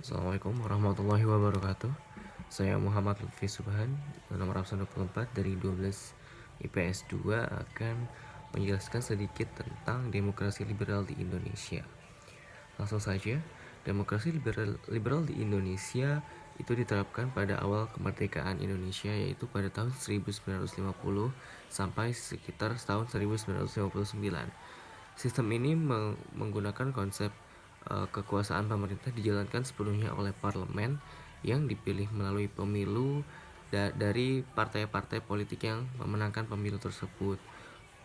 Assalamualaikum warahmatullahi wabarakatuh. Saya Muhammad Lutfi Subhan, nomor absen 24 dari 12 IPS 2 akan menjelaskan sedikit tentang demokrasi liberal di Indonesia. Langsung saja, demokrasi liberal di Indonesia itu diterapkan pada awal kemerdekaan Indonesia, yaitu pada tahun 1950 sampai sekitar tahun 1959. Sistem ini menggunakan konsep kekuasaan pemerintah dijalankan sepenuhnya oleh parlemen yang dipilih melalui pemilu dari partai-partai politik yang memenangkan pemilu tersebut.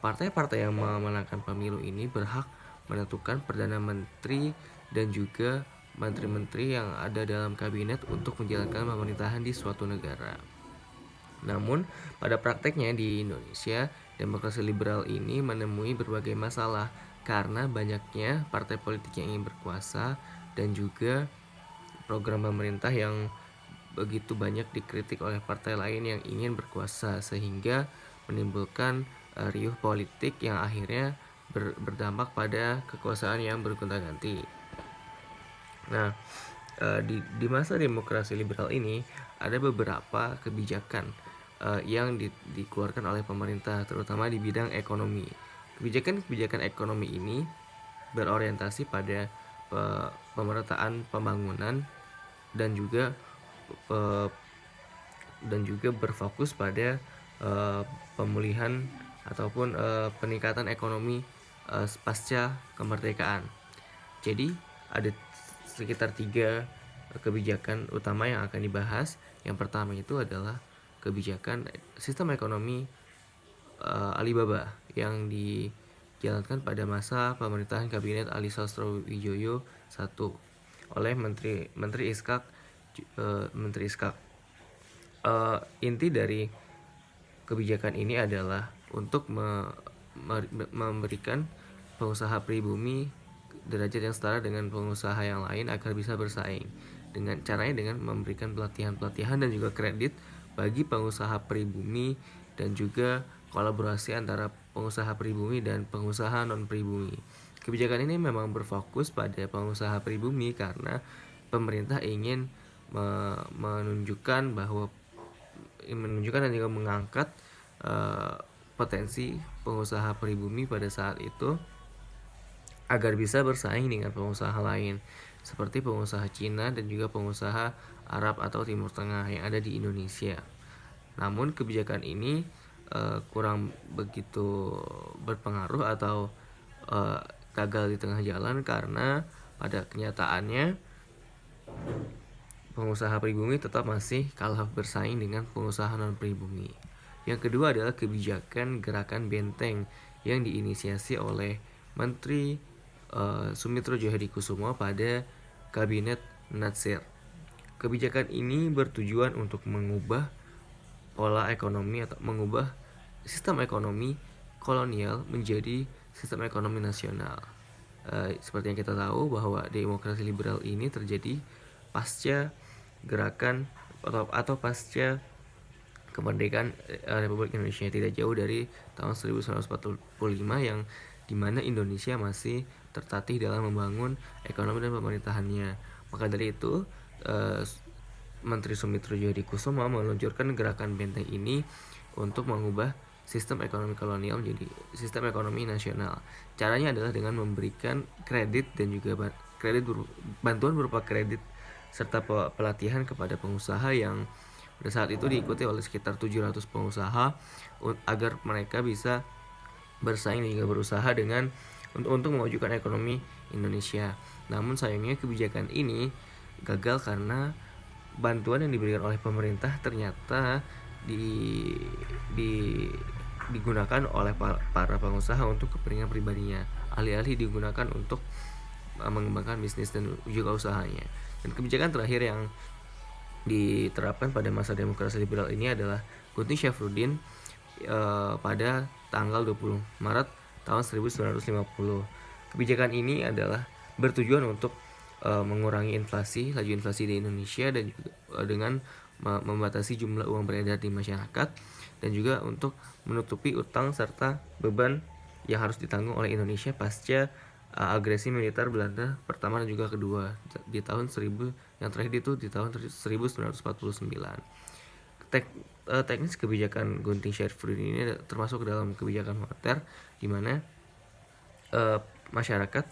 Partai-partai yang memenangkan pemilu ini berhak menentukan perdana menteri dan juga menteri-menteri yang ada dalam kabinet untuk menjalankan pemerintahan di suatu negara. Namun, pada prakteknya di Indonesia, demokrasi liberal ini menemui berbagai masalah karena banyaknya partai politik yang ingin berkuasa dan juga program pemerintah yang begitu banyak dikritik oleh partai lain yang ingin berkuasa, sehingga menimbulkan riuh politik yang akhirnya berdampak pada kekuasaan yang bergonta-ganti. Nah, di masa demokrasi liberal ini ada beberapa kebijakan yang dikeluarkan oleh pemerintah, terutama di bidang ekonomi. Kebijakan-kebijakan ekonomi ini berorientasi pada pemerataan pembangunan dan juga berfokus pada pemulihan ataupun peningkatan ekonomi pasca kemerdekaan. Jadi ada sekitar 3 kebijakan utama yang akan dibahas. Yang pertama itu adalah kebijakan sistem ekonomi Alibaba yang dijalankan pada masa pemerintahan kabinet Ali Sastrowijoyo I oleh Menteri Iskak. Inti dari kebijakan ini adalah untuk memberikan pengusaha pribumi derajat yang setara dengan pengusaha yang lain agar bisa bersaing. Dengan caranya dengan memberikan pelatihan dan juga kredit bagi pengusaha pribumi dan juga kolaborasi antara pengusaha pribumi dan pengusaha non pribumi. Kebijakan ini memang berfokus pada pengusaha pribumi karena pemerintah ingin menunjukkan dan juga mengangkat potensi pengusaha pribumi pada saat itu agar bisa bersaing dengan pengusaha lain seperti pengusaha Cina dan juga pengusaha Arab atau Timur Tengah yang ada di Indonesia. Namun kebijakan ini kurang begitu berpengaruh atau gagal di tengah jalan karena pada kenyataannya pengusaha pribumi tetap masih kalah bersaing dengan pengusaha non pribumi. Yang kedua adalah kebijakan gerakan benteng yang diinisiasi oleh Menteri Sumitro Djohedikusumo pada kabinet Natsir. Kebijakan ini bertujuan untuk mengubah pola ekonomi atau mengubah sistem ekonomi kolonial menjadi sistem ekonomi nasional. Seperti yang kita tahu bahwa demokrasi liberal ini terjadi pasca gerakan atau pasca kemerdekaan Republik Indonesia, tidak jauh dari tahun 1945 yang dimana Indonesia masih tertatih dalam membangun ekonomi dan pemerintahannya. Maka dari itu Menteri Sumitro Djohedikusumo meluncurkan gerakan benteng ini untuk mengubah sistem ekonomi kolonial menjadi sistem ekonomi nasional. Caranya adalah dengan memberikan kredit dan juga bantuan berupa kredit serta pelatihan kepada pengusaha yang pada saat itu diikuti oleh sekitar 700 pengusaha agar mereka bisa bersaing dan juga berusaha dengan untuk memajukan ekonomi Indonesia. Namun sayangnya kebijakan ini gagal karena bantuan yang diberikan oleh pemerintah ternyata digunakan oleh para pengusaha untuk kepentingan pribadinya, alih-alih digunakan untuk mengembangkan bisnis dan juga usahanya. Dan kebijakan terakhir yang diterapkan pada masa demokrasi liberal ini adalah Gunting Syafruddin pada tanggal 20 Maret tahun 1950. Kebijakan ini adalah bertujuan untuk mengurangi laju inflasi di Indonesia dan juga dengan membatasi jumlah uang beredar di masyarakat dan juga untuk menutupi utang serta beban yang harus ditanggung oleh Indonesia pasca agresi militer Belanda pertama dan juga kedua di tahun 1000, yang terakhir itu di tahun 1949. Teknis kebijakan Gunting Scherfried ini termasuk dalam kebijakan moneter, di mana masyarakat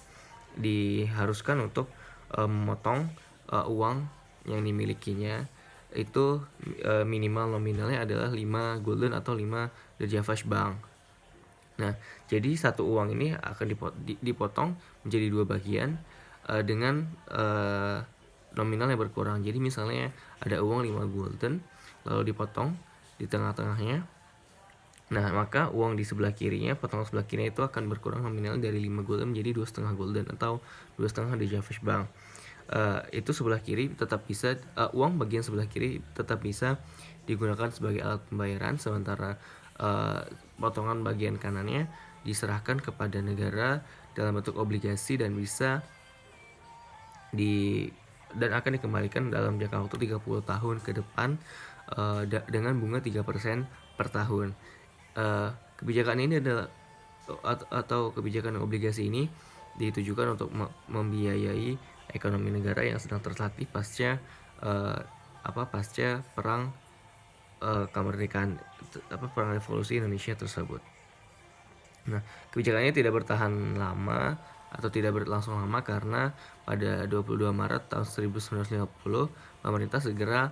diharuskan untuk memotong uang yang dimilikinya itu minimal nominalnya adalah 5 gulden atau 5 Bank. Nah, jadi satu uang ini akan dipotong menjadi 2 bagian dengan nominal yang berkurang. Jadi misalnya ada uang 5 gulden lalu dipotong di tengah-tengahnya. Nah, maka uang di sebelah kirinya, potongan sebelah kirinya itu akan berkurang nominal dari 5 gulden menjadi 2,5 gulden atau 2,5 Bank. Itu sebelah kiri tetap bisa, uang bagian sebelah kiri tetap bisa digunakan sebagai alat pembayaran, sementara potongan bagian kanannya diserahkan kepada negara dalam bentuk obligasi dan bisa dan akan dikembalikan dalam jangka waktu 30 tahun ke depan dengan bunga 3% per tahun. Kebijakan ini adalah atau kebijakan obligasi ini ditujukan untuk membiayai ekonomi negara yang sedang tertatih pasca perang kemerdekaan, perang revolusi Indonesia tersebut. Nah, kebijakannya tidak bertahan lama atau tidak berlangsung lama karena pada 22 Maret tahun 1950 pemerintah segera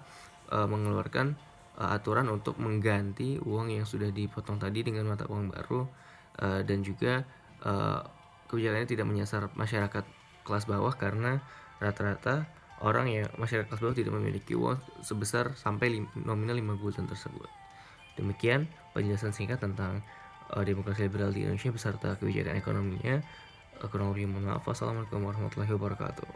mengeluarkan aturan untuk mengganti uang yang sudah dipotong tadi dengan mata uang baru, dan juga kebijakannya tidak menyasar masyarakat kelas bawah karena rata-rata masyarakat kelas bawah tidak memiliki uang sebesar sampai nominal 5 gulden tersebut. Demikian penjelasan singkat tentang demokrasi liberal di Indonesia beserta kebijakan ekonominya. Kurang lebih mohon maaf. Wassalamualaikum warahmatullahi wabarakatuh.